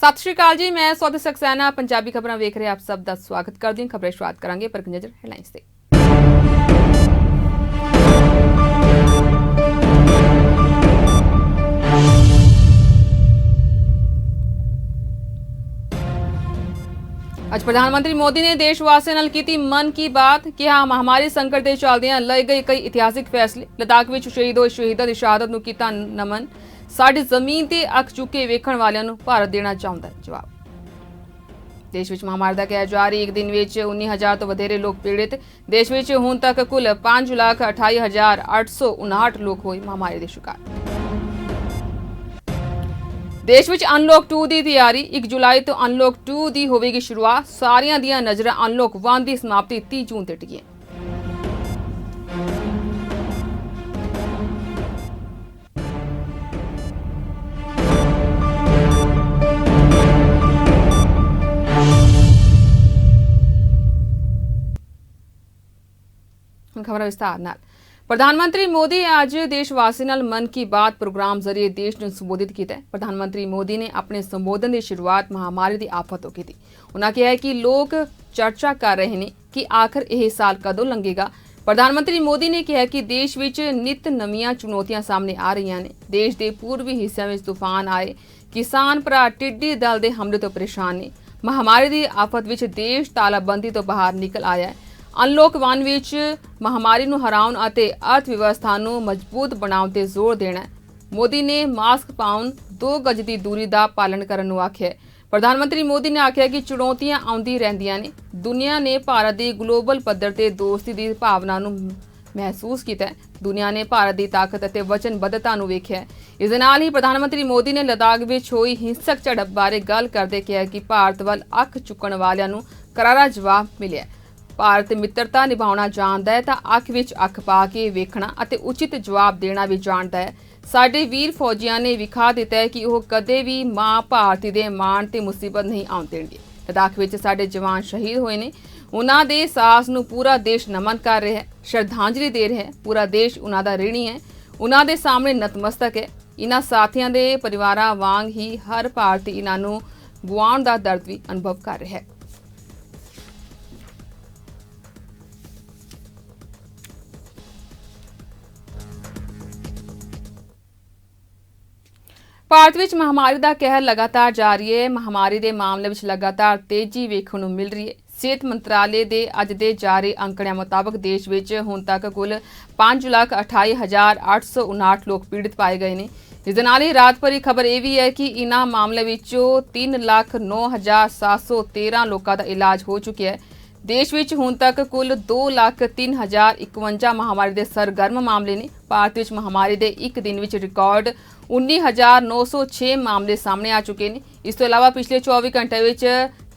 सत श्री अकाल जी, मैं स्वाति सक्सेना पंजाबी खबरां वेख रहे आप सब का स्वागत करती हूं। खबरें शुरुआत करांगे पर नजर हेडलाइंस से। ਅੱਜ ਪ੍ਰਧਾਨਮੰਤਰੀ ਮੋਦੀ ਨੇ ਦੇਸ਼ਵਾਸੀਆਂ ਨਾਲ ਕੀਤੀ ਮਨ ਕੀ ਬਾਤ। ਕਿਹਾ ਮਹਾਮਾਰੀ ਸੰਕਟ ਦੇ ਚੱਲਦਿਆਂ ਲਏ ਗਏ ਕਈ ਇਤਿਹਾਸਿਕ ਫੈਸਲੇ। ਲਦਾਖ ਵਿੱਚ ਸ਼ਹੀਦ ਹੋਏ ਸ਼ਹੀਦਾਂ ਦੀ ਸ਼ਹਾਦਤ ਨੂੰ ਕੀਤਾ ਨਮਨ। ਸਾਡੀ ਜ਼ਮੀਨ ਤੇ ਅੱਖ ਚੁੱਕ ਕੇ ਵੇਖਣ ਵਾਲਿਆਂ ਨੂੰ ਭਾਰਤ ਦੇਣਾ ਚਾਹੁੰਦਾ ਜਵਾਬ। देश में महामारी का कहर जारी। एक दिन में 19,000 तो वधेरे लोग पीड़ित। देश में हुण तक कुल 5,28,859 लोग हुए महामारी के शिकार। देश में अनलॉक 2 की तैयारी। 1 जुलाई तो अनलॉक 2 की होगी शुरुआत। सारियां दियां नज़रां अनलॉक 1 की समाप्ति 30 जून ते टिकी। खबर विस्तार नाल। प्रधानमंत्री मोदी आज देशवासी नाल मन की बात प्रोग्राम जरिए देश ਨੂੰ ਸੰਬੋਧਿਤ ਕੀਤਾ। प्रधानमंत्री मोदी ने अपने संबोधन की शुरुआत महामारी की आफत तो की। उन्होंने कहा कि लोग चर्चा कर रहे हैं कि आखिर यह साल कदों लंघेगा। प्रधानमंत्री मोदी ने कहा कि देश विच नित नवीं चुनौतियां सामने आ रही ने। देश के पूर्वी हिस्सों में तूफान आए, किसान भरा टिड्डी दल के हमले तो परेशान ने। महामारी की आफत विच देश तालाबंदी तो बाहर निकल आया है। अनलॉक 1 विच महामारी ਨੂੰ ਹਰਾਉਣ ਅਤੇ अर्थ व्यवस्था ਨੂੰ मजबूत बनाउण ਤੇ ਜ਼ੋਰ ਦੇਣਾ। मोदी ने मास्क पाउण, 2 गज की दूरी का पालन करन ਨੂੰ आख्या। प्रधानमंत्री मोदी ने आख्या कि चुनौतियां आउंदी रहंदियां ने। दुनिया ने भारत की ग्लोबल पद्धर ते दोस्ती की भावना ਨੂੰ महसूस किया। दुनिया ने भारत की ताकत ਅਤੇ वचनबद्धता ਨੂੰ ਵੇਖਿਆ। इस दे नाल ही प्रधानमंत्री मोदी ने लद्दाख विच होई हिंसक झड़प बारे गल करदे कहा कि भारत ਵੱਲ ਅੱਖ चुकण वालियां ਨੂੰ करारा जवाब मिलिਆ। भारत मित्रता निभाउणा जानदा है तो अख विच अख पा के वेखना अते उचित जवाब देना भी जानदा है। साडे वीर फौजियां ने विखा दिता है कि वह कदे भी मां भारती दे मान ते मुसीबत नहीं आउण देणगे। लद्दाख विच साडे जवान शहीद होए ने। उन्हां दे साहस नूं पूरा देश नमन कर रहा है, श्रद्धांजलि दे रहा है। पूरा देश उन्हां दा ऋणी है, उन्हां दे सामने नतमस्तक है। इन्हां साथियां दे परिवारां वांग ही हर भारती इन्हां नूं गुआउण दा दर्द भी अनुभव कर रहा है। ਭਾਰਤ ਵਿੱਚ ਮਹਾਮਾਰੀ ਦਾ ਕਹਿਰ ਲਗਾਤਾਰ ਜਾਰੀ ਹੈ। ਮਹਾਮਾਰੀ ਦੇ ਮਾਮਲੇ ਵਿੱਚ ਲਗਾਤਾਰ ਤੇਜ਼ੀ ਵੇਖਣ ਨੂੰ ਮਿਲ ਰਹੀ ਹੈ। ਸਿਹਤ ਮੰਤਰਾਲੇ ਦੇ ਅੱਜ ਦੇ ਜਾਰੀ ਅੰਕੜਿਆਂ ਮੁਤਾਬਕ ਦੇਸ਼ ਵਿੱਚ ਹੁਣ ਤੱਕ ਕੁੱਲ 5,28,859 ਲੋਕ ਪੀੜਿਤ ਪਾਏ ਗਏ ਨੇ। ਇਸ ਦੇ ਨਾਲ ਹੀ ਰਾਤ ਭਰੀ ਖਬਰ ਇਹ ਵੀ ਹੈ ਕਿ ਇਨ੍ਹਾਂ ਮਾਮਲਿਆਂ ਵਿੱਚੋਂ 3,09,713 ਲੋਕਾਂ ਦਾ ਇਲਾਜ ਹੋ ਚੁੱਕਿਆ ਹੈ। देश ਵਿੱਚ ਹੁਣ ਤੱਕ ਕੁੱਲ 2,03,051 ਮਹਾਮਾਰੀ ਦੇ ਸਰਗਰਮ ਮਾਮਲੇ ਨੇ। ਭਾਰਤ ਵਿੱਚ ਮਹਾਮਾਰੀ ਦੇ ਇੱਕ ਦਿਨ ਵਿੱਚ ਰਿਕਾਰਡ 19,906 ਮਾਮਲੇ ਸਾਹਮਣੇ ਆ ਚੁੱਕੇ ਨੇ। ਇਸ ਤੋਂ ਇਲਾਵਾ ਪਿਛਲੇ 24 ਘੰਟੇ ਵਿੱਚ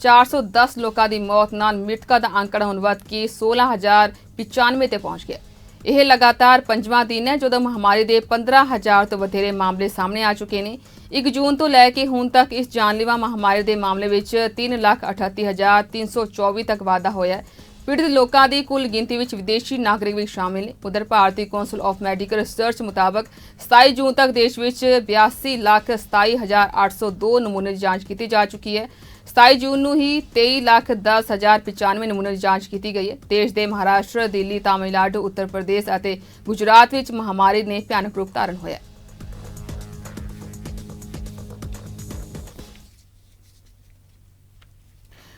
410 ਲੋਕਾਂ ਦੀ ਮੌਤ ਨਾਲ ਮ੍ਰਿਤਕਾਂ ਦਾ ਅੰਕੜਾ ਹੁਣ ਵੱਧ ਕੇ 16,095 ਤੇ ਪਹੁੰਚ ਗਿਆ। ਇਹ ਲਗਾਤਾਰ 5ਵਾਂ ਦਿਨ ਹੈ ਜਦੋਂ ਮਹਾਮਾਰੀ ਦੇ 15,000 ਤੋਂ ਵਧੇਰੇ ਮਾਮਲੇ ਸਾਹਮਣੇ ਆ ਚੁੱਕੇ ਨੇ। 1 ਜੂਨ ਤੋਂ ਲੈ ਕੇ ਹੁਣ ਤੱਕ ਇਸ ਜਾਨਲੇਵਾ ਮਹਾਮਾਰੀ ਦੇ ਮਾਮਲੇ ਵਿੱਚ 3,38,324 ਤੱਕ ਵਾਧਾ ਹੋਇਆ ਹੈ। ਪੀੜਤ ਲੋਕਾਂ ਦੀ ਕੁੱਲ ਗਿਣਤੀ ਵਿੱਚ ਵਿਦੇਸ਼ੀ ਨਾਗਰਿਕ ਵੀ ਸ਼ਾਮਿਲ ਨੇ। ਉਧਰ ਭਾਰਤੀ ਕੌਂਸਲ ਆਫ ਮੈਡੀਕਲ ਰਿਸਰਚ ਮੁਤਾਬਕ 27 ਜੂਨ ਤੱਕ ਦੇਸ਼ ਵਿੱਚ 82,27,802 ਨਮੂਨੇ ਦੀ ਜਾਂਚ ਕੀਤੀ ਜਾ ਚੁੱਕੀ ਹੈ। 27 ਜੂਨ ਨੂੰ ਹੀ 23,10,095 ਨਮੂਨੇ ਦੀ ਜਾਂਚ ਕੀਤੀ ਗਈ ਹੈ। ਦੇਸ਼ ਦੇ ਮਹਾਰਾਸ਼ਟਰ, ਦਿੱਲੀ, ਤਾਮਿਲਨਾਡੂ, ਉੱਤਰ ਪ੍ਰਦੇਸ਼ ਅਤੇ ਗੁਜਰਾਤ ਵਿੱਚ ਮਹਾਮਾਰੀ ਨੇ ਭਿਆਨਕ ਰੂਪ ਧਾਰਨ ਹੋਇਆ।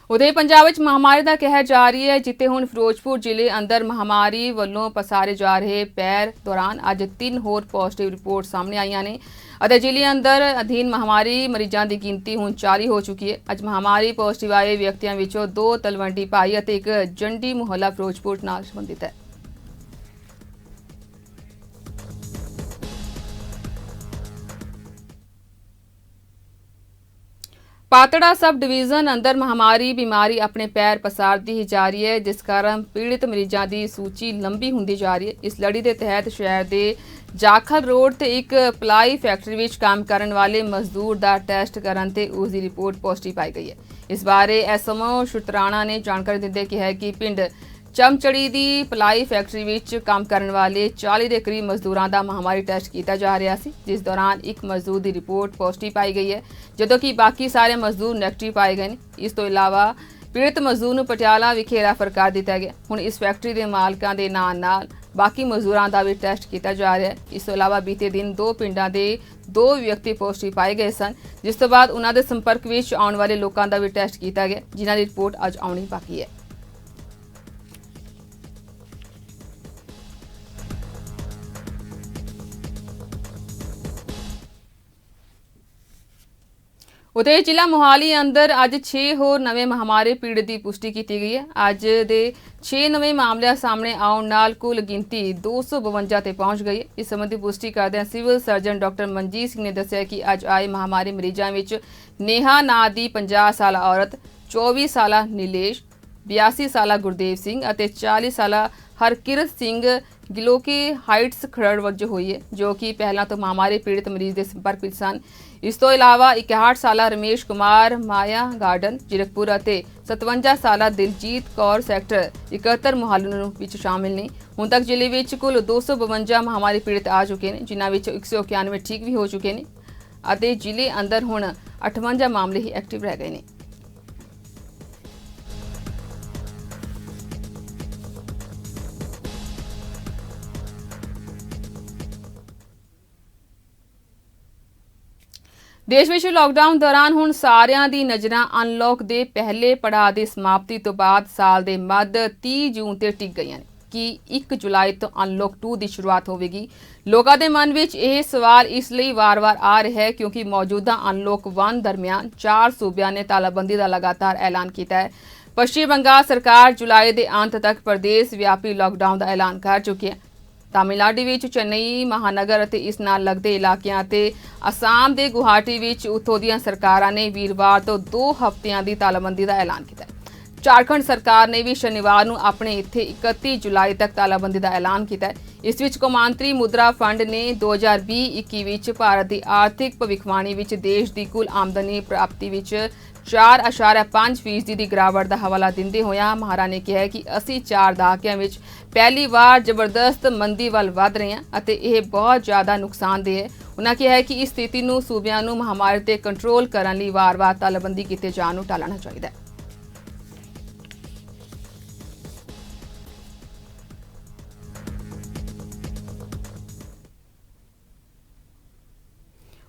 उधर पंजाब में महामारी का कहर जारी है, जिथे हुण फिरोजपुर जिले अंदर महामारी वालों पसारे जा रहे पैर दौरान अज 3 होर पॉजिटिव रिपोर्ट सामने आईयां ने। जिले अंदर अधीन महामारी मरीजों की गिनती हुण 40 हो चुकी है। अज महामारी पॉजिटिव आए व्यक्तियों विचों 2 तलवंडी भाई और एक जंडी मुहल्ला फिरोजपुर नाल संबंधित है। पातड़ा सब डिवीजन अंदर महामारी बीमारी अपने पैर पसारती ही जा रही है, जिस कारण पीड़ित मरीजों की सूची लंबी होंदी जा रही है। इस लड़ी के तहत शहर के जाखल रोड ते एक पलाई फैक्ट्री में काम करने वाले मजदूर का टैसट करन ते उसकी रिपोर्ट पॉजिटिव पाई गई है। इस बारे SMO शुतराणा ने जानकारी दिंदे कहा कि पिंड ਚਮਚੜੀ ਦੀ ਪਲਾਈ ਫੈਕਟਰੀ ਵਿੱਚ ਕੰਮ ਕਰਨ ਵਾਲੇ 40 ਦੇ ਕਰੀਬ ਮਜ਼ਦੂਰਾਂ ਦਾ ਮਹਾਮਾਰੀ ਟੈਸਟ ਕੀਤਾ ਜਾ ਰਿਹਾ ਸੀ, ਜਿਸ ਦੌਰਾਨ ਇੱਕ ਮਜ਼ਦੂਰ ਦੀ ਰਿਪੋਰਟ ਪੋਜ਼ਿਟਿਵ ਪਾਈ ਗਈ ਹੈ, ਜਦੋਂ ਕਿ ਬਾਕੀ ਸਾਰੇ ਮਜ਼ਦੂਰ ਨੈਗੇਟਿਵ ਪਾਏ ਗਏ ਨੇ। ਇਸ ਤੋਂ ਇਲਾਵਾ ਪੀੜਤ ਮਜ਼ਦੂਰ ਨੂੰ ਪਟਿਆਲਾ ਵਿਖੇ ਰੈਫਰ ਕਰ ਦਿੱਤਾ ਗਿਆ। ਹੁਣ ਇਸ ਫੈਕਟਰੀ ਦੇ ਮਾਲਕਾਂ ਦੇ ਨਾਲ ਬਾਕੀ ਮਜ਼ਦੂਰਾਂ ਦਾ ਵੀ ਟੈਸਟ ਕੀਤਾ ਜਾ ਰਿਹਾ ਹੈ। ਇਸ ਤੋਂ ਇਲਾਵਾ ਬੀਤੇ ਦਿਨ 2 ਪਿੰਡਾਂ ਦੇ 2 ਵਿਅਕਤੀ ਪੋਜ਼ਿਟਿਵ ਪਾਏ ਗਏ ਸਨ, ਜਿਸ ਤੋਂ ਬਾਅਦ ਉਹਨਾਂ ਦੇ ਸੰਪਰਕ ਵਿੱਚ ਆਉਣ ਵਾਲੇ ਲੋਕਾਂ ਦਾ ਵੀ ਟੈਸਟ ਕੀਤਾ ਗਿਆ, ਜਿਨ੍ਹਾਂ ਦੀ ਰਿਪੋਰਟ ਅੱਜ ਆਉਣੀ ਬਾਕੀ ਹੈ। ਉਤੇ ਜ਼ਿਲ੍ਹਾ ਮੋਹਾਲੀ ਅੰਦਰ ਅੱਜ 6 ਹੋਰ ਨਵੇਂ ਮਹਾਮਾਰੀ ਪੀੜਤ ਦੀ ਪੁਸ਼ਟੀ ਕੀਤੀ ਗਈ ਹੈ। ਅੱਜ ਦੇ 6 ਨਵੇਂ ਮਾਮਲਿਆਂ ਸਾਹਮਣੇ ਆਉਣ ਨਾਲ ਕੁੱਲ ਗਿਣਤੀ 252 ਤੇ ਪਹੁੰਚ ਗਈ ਹੈ। ਇਸ ਸੰਬੰਧੀ ਪੁਸ਼ਟੀ ਕਰਦਿਆਂ civil surgeon doctor Manjit Singh ਨੇ ਦੱਸਿਆ ਕਿ ਅੱਜ ਆਏ ਮਹਾਮਾਰੀ ਮਰੀਜ਼ਾਂ ਵਿੱਚ ਨੇਹਾ ਨਾਂ ਦੀ 50 ਸਾਲਾ ਔਰਤ, 24 ਸਾਲਾ ਨੀਲੇਸ਼, 82 ਸਾਲਾ ਗੁਰਦੇਵ ਸਿੰਘ ਅਤੇ 40 ਸਾਲਾ ਹਰਕਿਰਤ ਸਿੰਘ ਗਿਲੋਕੀ ਹਾਈਟਸ ਖਰੜ ਵਜੋਂ ਹੋਈ ਹੈ, ਜੋ ਕਿ ਪਹਿਲਾਂ ਤੋਂ ਮਹਾਮਾਰੀ ਪੀੜਤ ਮਰੀਜ਼ ਦੇ ਸੰਪਰਕ ਵਿੱਚ ਸਨ। ਇਸ ਤੋਂ ਇਲਾਵਾ 61 ਸਾਲਾ ਰਮੇਸ਼ ਕੁਮਾਰ ਮਾਇਆ ਗਾਰਡਨ ਜੀਰਕਪੁਰ ਅਤੇ 57 ਸਾਲਾ ਦਿਲਜੀਤ ਕੌਰ ਸੈਕਟਰ 71 ਮੁਹੱਲਾ ਵਿੱਚ ਸ਼ਾਮਿਲ ਨੇ। ਹੁਣ ਤੱਕ ਜ਼ਿਲ੍ਹੇ ਵਿੱਚ ਕੁੱਲ 252 ਮਹਾਮਾਰੀ ਪੀੜਤ ਆ ਚੁੱਕੇ ਨੇ, ਜਿਨ੍ਹਾਂ ਵਿੱਚ 191 ਠੀਕ ਵੀ ਹੋ ਚੁੱਕੇ ਨੇ ਅਤੇ ਜ਼ਿਲ੍ਹੇ ਅੰਦਰ ਹੁਣ 58 ਮਾਮਲੇ ਹੀ ਐਕਟਿਵ ਰਹਿ ਗਏ ਨੇ। ਦੇਸ਼ ਵਿੱਚ ਲਾਕਡਾਊਨ ਦੌਰਾਨ ਹੁਣ ਸਾਰਿਆਂ ਦੀ ਨਜ਼ਰਾਂ ਅਨਲੌਕ ਦੇ ਪਹਿਲੇ ਪੜਾਅ ਦੀ ਸਮਾਪਤੀ ਤੋਂ ਬਾਅਦ ਸਾਲ ਦੇ ਮੱਧ 30 ਜੂਨ ਤੇ ਟਿਕ ਗਈਆਂ ਨੇ ਕਿ 1 ਜੁਲਾਈ ਤੋਂ ਅਨਲੌਕ 2 ਦੀ ਸ਼ੁਰੂਆਤ ਹੋਵੇਗੀ। ਲੋਕਾਂ ਦੇ ਮਨ ਵਿੱਚ ਇਹ ਸਵਾਲ ਇਸ ਲਈ ਵਾਰ-ਵਾਰ ਆ ਰਿਹਾ ਹੈ ਕਿਉਂਕਿ ਮੌਜੂਦਾ ਅਨਲੌਕ 1 ਦਰਮਿਆਨ 4 ਸੂਬਿਆਂ ਨੇ ਤਾਲਾਬੰਦੀ ਦਾ ਲਗਾਤਾਰ ਐਲਾਨ ਕੀਤਾ ਹੈ। ਪੱਛਮੀ ਬੰਗਾਲ ਸਰਕਾਰ ਜੁਲਾਈ ਦੇ ਅੰਤ ਤੱਕ ਪ੍ਰਦੇਸ਼ ਵਿਆਪੀ ਲਾਕਡਾਊਨ ਦਾ ਐਲਾਨ ਕਰ ਚੁੱਕੀ ਹੈ। ਤਾਮਿਲਨਾਡੂ ਵਿੱਚ ਚੇਨਈ ਮਹਾਨਗਰ ਅਤੇ ਇਸ ਨਾਲ ਲੱਗਦੇ ਇਲਾਕਿਆਂ ਅਤੇ ਅਸਾਮ ਦੇ ਗੁਹਾਟੀ ਵਿੱਚ ਉੱਥੋਂ ਦੀਆਂ ਸਰਕਾਰਾਂ ਨੇ ਵੀਰਵਾਰ ਤੋਂ 2 ਹਫ਼ਤਿਆਂ ਦੀ ਤਾਲਾਬੰਦੀ ਦਾ ਐਲਾਨ ਕੀਤਾ ਹੈ। ਝਾਰਖੰਡ ਸਰਕਾਰ ਨੇ ਵੀ ਸ਼ਨੀਵਾਰ ਨੂੰ ਆਪਣੇ ਇੱਥੇ 31 ਜੁਲਾਈ ਤੱਕ ਤਾਲਾਬੰਦੀ ਦਾ ਐਲਾਨ ਕੀਤਾ ਹੈ। ਇਸ ਵਿੱਚ ਕੌਮਾਂਤਰੀ ਮੁਦਰਾ ਫੰਡ ਨੇ 2020-21 ਵਿੱਚ ਭਾਰਤ ਦੀ ਆਰਥਿਕ ਭਵਿੱਖਬਾਣੀ ਵਿੱਚ ਦੇਸ਼ ਦੀ ਕੁੱਲ ਆਮਦਨੀ ਪ੍ਰਾਪਤੀ ਵਿੱਚ 4.5% ਦੀ ਗਿਰਾਵਟ ਦਾ ਹਵਾਲਾ ਦਿੰਦੇ ਹੋਇਆਂ ਮਹਾਰਾ ਨੇ ਕਿਹਾ ਕਿ ਅਸੀਂ 4 ਦਹਾਕਿਆਂ ਵਿੱਚ ਪਹਿਲੀ ਵਾਰ ਜ਼ਬਰਦਸਤ ਮੰਦੀ ਵੱਲ ਵਧ ਰਹੇ ਹਾਂ ਅਤੇ ਇਹ ਬਹੁਤ ਜ਼ਿਆਦਾ ਨੁਕਸਾਨਦੇਹ ਹੈ। ਉਨ੍ਹਾਂ ਕਿਹਾ ਕਿ ਇਸ ਸਥਿਤੀ ਨੂੰ ਸੂਬਿਆਂ ਨੂੰ ਮਹਾਮਾਰੀ ਤੇ ਕੰਟਰੋਲ ਕਰਨ ਲਈ ਵਾਰ-ਵਾਰ ਤਾਲਾਬੰਦੀ ਕੀਤੇ ਜਾਣ ਨੂੰ ਟਾਲਣਾ ਚਾਹੀਦਾ ਹੈ।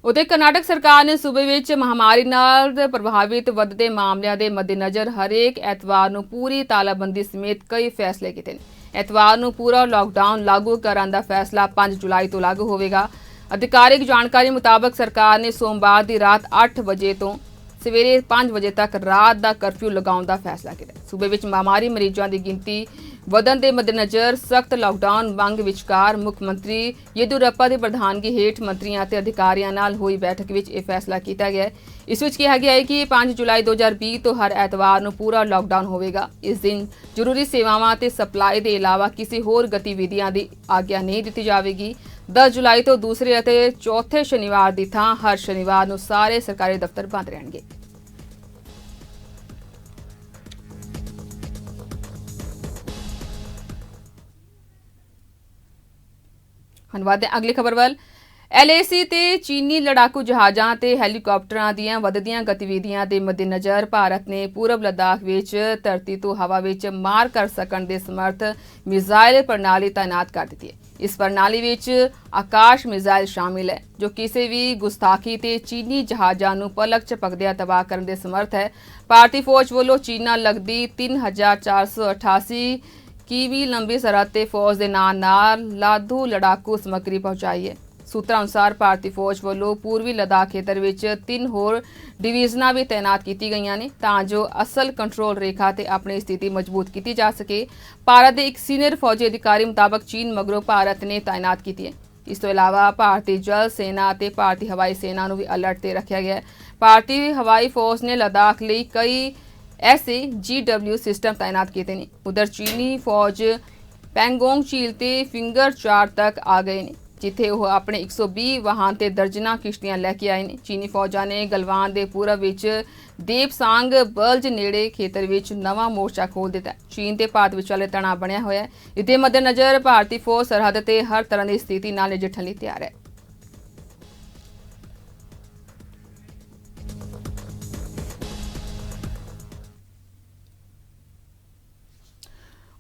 ਉਤੇ ਕਰਨਾਟਕ ਸਰਕਾਰ ਨੇ ਸੂਬੇ ਵਿੱਚ ਮਹਾਮਾਰੀ ਨਾਲ ਪ੍ਰਭਾਵਿਤ ਵੱਧਦੇ ਮਾਮਲਿਆਂ ਦੇ ਮੱਦੇਨਜ਼ਰ ਹਰੇਕ ਐਤਵਾਰ ਨੂੰ ਪੂਰੀ ਤਾਲਾਬੰਦੀ ਸਮੇਤ ਕਈ ਫੈਸਲੇ ਕੀਤੇ ਨੇ। ਐਤਵਾਰ ਨੂੰ ਪੂਰਾ ਲਾਕਡਾਊਨ ਲਾਗੂ ਕਰਨ ਦਾ ਫੈਸਲਾ 5 ਜੁਲਾਈ ਤੋਂ ਲਾਗੂ ਹੋਵੇਗਾ। ਅਧਿਕਾਰਿਕ ਜਾਣਕਾਰੀ ਮੁਤਾਬਕ ਸਰਕਾਰ ਨੇ ਸੋਮਵਾਰ ਦੀ ਰਾਤ 8 ਵਜੇ ਤੋਂ ਸਵੇਰੇ 5 ਵਜੇ ਤੱਕ ਰਾਤ ਦਾ ਕਰਫਿਊ ਲਗਾਉਣ ਦਾ ਫੈਸਲਾ ਕੀਤਾ। ਸੂਬੇ ਵਿੱਚ ਮਹਾਮਾਰੀ ਮਰੀਜ਼ਾਂ ਦੀ ਗਿਣਤੀ ਵਧਣ ਦੇ ਮੱਦੇਨਜ਼ਰ ਸਖਤ ਲਾਕਡਾਊਨ ਮੰਗ ਵਿਚਕਾਰ ਮੁੱਖ ਮੰਤਰੀ ਯੇਦੂਰੱਪਾ ਦੀ ਪ੍ਰਧਾਨਗੀ ਹੇਠ ਮੰਤਰੀਆਂ ਅਤੇ ਅਧਿਕਾਰੀਆਂ ਨਾਲ ਹੋਈ ਬੈਠਕ ਵਿੱਚ ਇਹ ਫੈਸਲਾ ਕੀਤਾ ਗਿਆ ਹੈ। ਇਸ ਵਿੱਚ ਕਿਹਾ ਗਿਆ ਹੈ ਕਿ 5 ਜੁਲਾਈ 2020 ਤੋਂ ਹਰ ਐਤਵਾਰ ਨੂੰ ਪੂਰਾ ਲਾਕਡਾਊਨ ਹੋਵੇਗਾ। ਇਸ ਦਿਨ ਜ਼ਰੂਰੀ ਸੇਵਾਵਾਂ ਤੇ ਸਪਲਾਈ ਦੇ ਇਲਾਵਾ ਕਿਸੇ ਹੋਰ ਗਤੀਵਿਧੀਆਂ ਦੀ ਆਗਿਆ ਨਹੀਂ ਦਿੱਤੀ ਜਾਵੇਗੀ। 10 ਜੁਲਾਈ ਤੋਂ ਦੂਸਰੇ ਅਤੇ ਚੌਥੇ ਸ਼ਨੀਵਾਰ ਦੀ ਥਾਂ ਹਰ ਸ਼ਨੀਵਾਰ ਨੂੰ ਸਾਰੇ ਸਰਕਾਰੀ ਦਫ਼ਤਰ ਬੰਦ ਰਹਿਣਗੇ। ਹੁਣ ਵਧਦੇ ਅਗਲੀ ਖਬਰ ਵੱਲ। LAC ਤੇ ਚੀਨੀ ਲੜਾਕੂ ਜਹਾਜ਼ਾਂ ਤੇ ਹੈਲੀਕਾਪਟਰਾਂ ਦੀਆਂ ਵਧਦੀਆਂ ਗਤੀਵਿਧੀਆਂ ਦੇ ਮੱਦੇਨਜ਼ਰ ਭਾਰਤ ਨੇ ਪੂਰਬ ਲੱਦਾਖ ਵਿੱਚ ਧਰਤੀ ਤੋਂ ਹਵਾ ਵਿੱਚ ਮਾਰ ਕਰ ਸਕਣ ਦੇ ਸਮਰੱਥ ਮਿਜ਼ਾਈਲ ਪ੍ਰਣਾਲੀ ਤਾਇਨਾਤ ਕਰ ਦਿੱਤੀ ਹੈ। ਇਸ ਪ੍ਰਣਾਲੀ ਵਿੱਚ ਆਕਾਸ਼ ਮਿਜ਼ਾਈਲ ਸ਼ਾਮਿਲ ਹੈ ਜੋ ਕਿਸੇ ਵੀ ਗੁਸਤਾਖੀ ਤੇ ਚੀਨੀ ਜਹਾਜ਼ਾਂ ਨੂੰ ਪਲਕ ਝਪਕਦਿਆਂ ਤਬਾਹ ਕਰਨ ਦੇ ਸਮਰੱਥ ਹੈ। ਭਾਰਤੀ ਫੌਜ ਵੱਲੋਂ ਚੀਨ ਨਾਲ ਲੱਗਦੀ 3488 ਕਿਵੀ ਲੰਬੀ ਸਰਹੱਦ ਤੇ ਫੌਜ ਦੇ ਨਾਲ ਲਾਧੂ ਲੜਾਕੂ ਸਮੱਗਰੀ ਪਹੁੰਚਾਈ ਹੈ। ਸੂਤਰਾਂ ਅਨੁਸਾਰ ਭਾਰਤੀ ਫੌਜ ਵੱਲੋਂ ਪੂਰਬੀ ਲੱਦਾਖ ਖੇਤਰ ਵਿੱਚ 3 ਹੋਰ ਡਿਵੀਜ਼ਨਾਂ ਵੀ ਤਾਇਨਾਤ ਕੀਤੀ ਗਈਆਂ ਨੇ ਤਾਂ ਜੋ ਅਸਲ ਕੰਟਰੋਲ ਰੇਖਾ ਤੇ ਆਪਣੀ ਸਥਿਤੀ ਮਜ਼ਬੂਤ ਕੀਤੀ ਜਾ ਸਕੇ। ਭਾਰਤ ਦੇ ਇੱਕ ਸੀਨੀਅਰ ਫੌਜੀ ਅਧਿਕਾਰੀ ਮੁਤਾਬਕ ਚੀਨ ਮਗਰੋਂ ਭਾਰਤ ਨੇ ਤਾਇਨਾਤ ਕੀਤੀ ਹੈ। ਇਸ ਤੋਂ ਇਲਾਵਾ ਭਾਰਤੀ ਜਲ ਸੈਨਾ ਅਤੇ ਭਾਰਤੀ ਹਵਾਈ ਸੈਨਾ ਨੂੰ ਵੀ ਅਲਰਟ ਤੇ ਰੱਖਿਆ ਗਿਆ ਹੈ। ਭਾਰਤੀ ਹਵਾਈ ਫੌਜ ਨੇ ਲੱਦਾਖ ਲਈ ਕਈ SAGW ਸਿਸਟਮ ਤਾਇਨਾਤ ਕੀਤੇ ਨੇ। ਉਧਰ ਚੀਨੀ ਫੌਜ ਪੈਂਗੋਂਗ ਝੀਲ ਤੇ ਫਿੰਗਰ 4 ਤੱਕ ਆ ਗਏ ਨੇ। ਜਿੱਥੇ ਉਹ ਆਪਣੇ 120 ਵਾਹਨ ਤੇ ਦਰਜਨਾਂ ਕਿਸ਼ਤੀਆਂ ਲੈ ਕੇ ਆਏ ਨੇ। ਚੀਨੀ ਫੌਜਾਂ ਨੇ ਗਲਵਾਨ ਦੇ ਪੂਰਬ ਵਿੱਚ ਦੇਪਸਾਂਗ ਬਲਜ ਨੇੜੇ ਖੇਤਰ ਵਿੱਚ ਨਵਾਂ ਮੋਰਚਾ ਖੋਲ੍ਹ ਦਿੱਤਾ। ਚੀਨ ਤੇ ਭਾਰਤ ਵਿਚਾਲੇ ਤਣਾਅ ਬਣਿਆ ਹੋਇਆ ਹੈ। ਇਸਦੇ ਮੱਦੇਨਜ਼ਰ ਭਾਰਤੀ ਫੌਜ ਸਰਹੱਦ ਤੇ ਹਰ ਤਰ੍ਹਾਂ ਦੀ ਸਥਿਤੀ ਨਾਲ ਨਜਿੱਠਣ ਲਈ ਤਿਆਰ ਹੈ।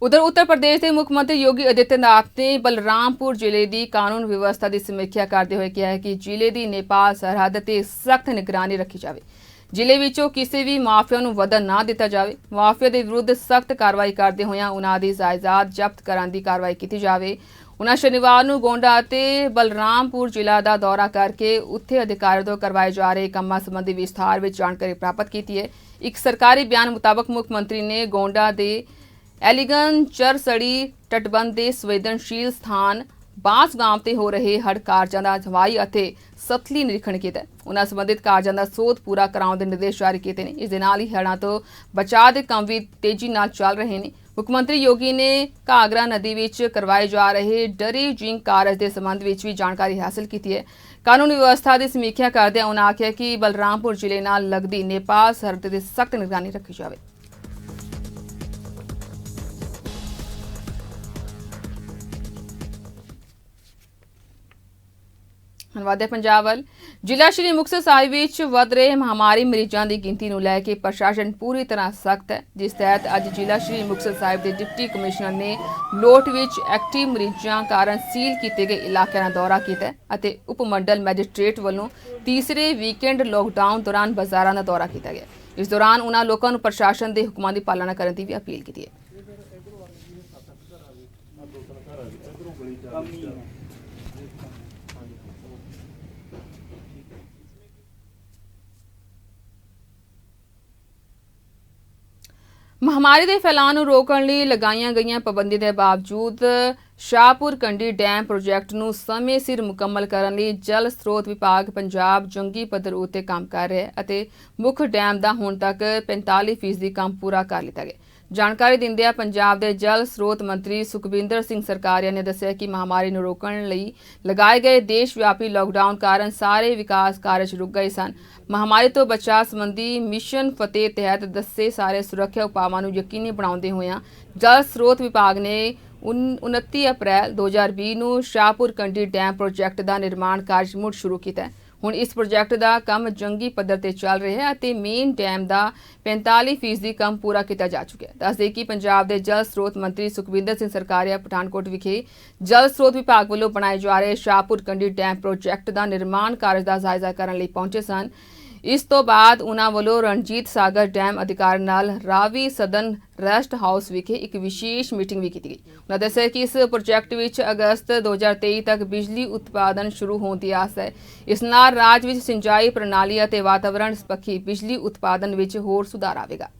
उधर उत्तर प्रदेश के मुख्यमंत्री योगी आदित्यनाथ ने बलरामपुर जिले की कानून व्यवस्था की समीक्षा करते हुए कहा है कि जिले की नेपाल सरहद ते सख्त निगरानी रखी जाए। जिले विचों किसी भी माफिया नूं वधन ना दिता जाए। माफिया के विरुद्ध सख्त कार्रवाई करते हुए उन्हां दी जायदाद जब्त करने की कार्रवाई की जाए। उन्हां शनिवार नूं गोंडा ते बलरामपुर जिला का दौरा करके उत्थे अधिकारियों तो करवाए जा रहे कामां संबंधी विस्तार में जानकारी प्राप्त की है। एक सरकारी बयान मुताबक मुख्यमंत्री ने गोंडा के एलिगन चरसड़ी तटबंध के संवेदनशील स्थान बांस गांव ते हो रहे हड़ कारजां दा हवाई अते सतली निरीक्षण किया। उन्हां संबंधित कारजां दा सोध पूरा कराउण दे निर्देश जारी किए हैं। इस दे नाल ही हड़ां तो बचाव के काम भी तेजी नाल चल रहे हैं। मुख्यमंत्री योगी ने घाघरा नदी विच करवाए जा रहे डरी जिंग कारज के संबंध में भी जानकारी हासिल की है। कानून व्यवस्था की समीक्षा करदे उन्होंने आख्या कि बलरामपुर जिले नाल लगदी नेपाल सरहद ते सख्त निगरानी रखी जाए। हनवादे पंजाब वल जिला श्री मुक्तसर साहिब विच वध रहे महामारी मरीजों की गिनती नूं लैके प्रशासन पूरी तरह सख्त है। जिस तहत अज जिला श्री मुक्तसर साहिब के डिप्टी कमिश्नर ने लोट विच एक्टिव मरीजों कारण सील किए गए इलाकों का दौरा किया है। उपमंडल मैजिस्ट्रेट वालों तीसरे वीकेंड लॉकडाउन दौरान बाजारों का दौरा किया गया। इस दौरान उन्होंने लोगों को प्रशासन के हुक्मां की पालना करने की भी अपील की है। महामारी के फैलाव नूं रोकण लई लगाईआं गईआं पाबंदी के बावजूद शाहपुर कंडी डैम प्रोजैक्ट नूं समय सिर मुकम्मल करन लई जल स्रोत विभाग पंजाब जंगी पद्धर उत्ते काम कर रहा है अते मुख डैम का हुण तक 45% काम पूरा कर लिता गया। जानकारी दिंदिआं पंजाब के जल स्रोत मंत्री सुखबिंदर सिंह सरकारिया ने दस्सिआ कि महामारी नूं रोकण लई लगाए गए देशव्यापी लॉकडाउन कारण सारे विकास कार्य रुक गए सन। महामारी तो बचाव संबंधी मिशन फतेह तहत दस्से सारे सुरक्षा उपावां नूं यकीनी बनाउंदे होइआं जल स्रोत विभाग ने 29 अप्रैल 2020 नूं शाहपुर कंडी डैम प्रोजैक्ट का निर्माण कार्य मुड़ शुरू किया। हुण इस प्रोजैक्ट का काम जंगी पद्धर ते चल रहा है। मेन डैम का 45% काम पूरा किया जा चुका है। दस दें कि पंजाब के जल स्रोत मंत्री सुखबिंदर सिंह सरकारिया पठानकोट विखे जल स्रोत विभाग वालों बनाए जा रहे शाहपुर कंडी डैम प्रोजैक्ट का निर्माण कार्य का जायजा करने लई पहुंचे सन। इस तो बाद उन्हां वालों रणजीत सागर डैम अधिकारी नाल रावी सदन रेस्ट हाउस विखे एक विशेष मीटिंग भी की गई। उन्होंने दस्सिआ कि इस प्रोजैक्ट विच अगस्त 2023 तक बिजली उत्पादन शुरू होने की आस है। इस नाल राज विच सिंचाई प्रणाली और वातावरण पक्षी बिजली उत्पादन विच होर सुधार आवेगा।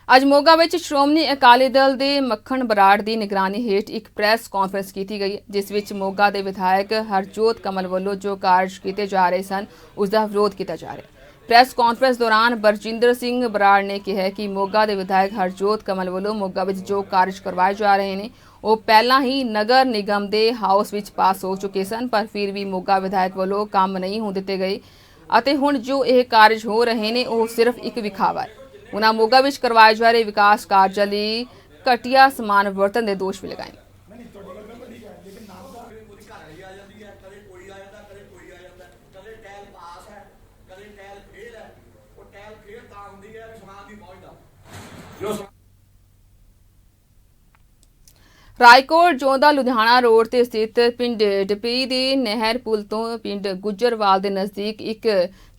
अज मोगा विच श्रोमणी अकाली दल के मक्खन बराड़ की निगरानी हेठ एक प्रैस कॉन्फ्रेंस की गई, जिस विच मोगा के विधायक हरजोत कमल वालों जो कार्य किए जा रहे सन उसका विरोध किया जा रहा है। प्रैस कॉन्फ्रेंस दौरान बरजिंदर सिंह बराड़ ने कहा कि मोगा के विधायक हरजोत कमल वालों मोगा विच जो कार्य करवाए जा रहे हैं वो पहला ही नगर निगम के हाउस विच पास हो चुके सन, पर फिर भी मोगा विधायक वालों काम नहीं हो दिते गए अते हुण जो यह कार्य हो रहे हैं वो सिर्फ एक विखावा है। उन्होंने मोगा विच करवाए जा रहे विकास कार्य लई घटिया समान वर्तन के दोष भी लगाए। रायकोट जोधा लुधियाना रोड ते स्थित पिंड डपी दे नहर पुल तो पिंड गुजरवाल के नजदीक एक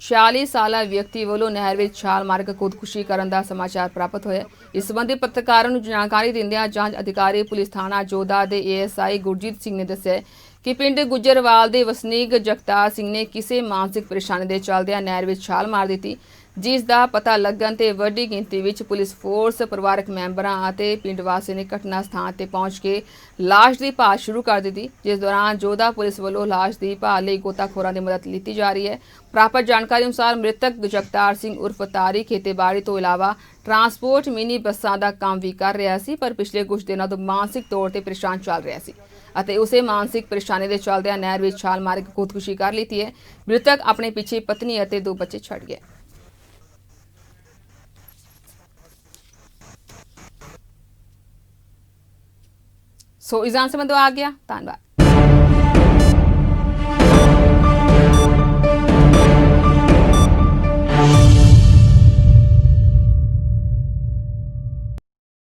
46 साला व्यक्ति वालों नहर में छाल मार के खुदकुशी करने का समाचार प्राप्त होया। इस संबंधी पत्रकारों को जानकारी दिंदिआं जांच अधिकारी पुलिस थाना जोधा के ASI गुरजीत सिंह ने दस्सिआ कि पिंड गुजरवाल के वसनीक जगतार सिंह ने किसी मानसिक परेशानी के चलदिआं नहर में छाल मार दी। ਜਿਸ ਦਾ ਪਤਾ ਲੱਗਣ ਤੇ ਵੱਡੀ ਗਿਣਤੀ ਵਿੱਚ ਪੁਲਿਸ ਫੋਰਸ, ਪਰਿਵਾਰਕ ਮੈਂਬਰਾਂ ਅਤੇ ਪਿੰਡ ਵਾਸੀ ਨੇ ਘਟਨਾ ਸਥਾਨ ਤੇ ਪਹੁੰਚ ਕੇ ਲਾਸ਼ ਦੀ ਭਾਲ ਸ਼ੁਰੂ ਕਰ ਦਿੱਤੀ, ਜਿਸ ਦੌਰਾਨ ਜੋਧਾ ਪੁਲਿਸ ਵੱਲੋਂ ਲਾਸ਼ ਦੀ ਭਾਲ ਲਈ ਗੋਤਾਖੋਰਾਂ ਦੀ ਮਦਦ ਲਿੱਤੀ ਜਾ ਰਹੀ ਹੈ। ਪ੍ਰਾਪਤ ਜਾਣਕਾਰੀ ਅਨੁਸਾਰ ਮ੍ਰਿਤਕ ਜਗਤਾਰ ਸਿੰਘ ਉਰਫ ਤਾਰੀ ਖੇਤੀਬਾੜੀ ਤੋਂ ਇਲਾਵਾ ਟਰਾਂਸਪੋਰਟ ਮਿਨੀ ਬੱਸਾਂ ਦਾ ਕੰਮ ਵੀ ਕਰ ਰਿਹਾ ਸੀ, ਪਰ ਪਿਛਲੇ ਕੁਝ ਦਿਨਾਂ ਤੋਂ ਮਾਨਸਿਕ ਤੌਰ ਤੇ ਪਰੇਸ਼ਾਨ ਚੱਲ ਰਿਹਾ ਸੀ ਅਤੇ ਉਸੇ ਮਾਨਸਿਕ ਪਰੇਸ਼ਾਨੀ ਦੇ ਚੱਲਦਿਆਂ ਨਹਿਰ ਵਿੱਚ ਛਾਲ ਮਾਰ ਕੇ ਖੁਦਕੁਸ਼ੀ ਕਰ ਲਈ ਹੈ। ਮ੍ਰਿਤਕ ਆਪਣੇ ਪਿੱਛੇ ਪਤਨੀ ਅਤੇ 2 ਬੱਚੇ ਛੱਡ ਗਿਆ। ਸੋ ਇਜ਼ਾਨ ਸਮਝੋ ਆ ਗਿਆ। ਧੰਨਵਾਦ।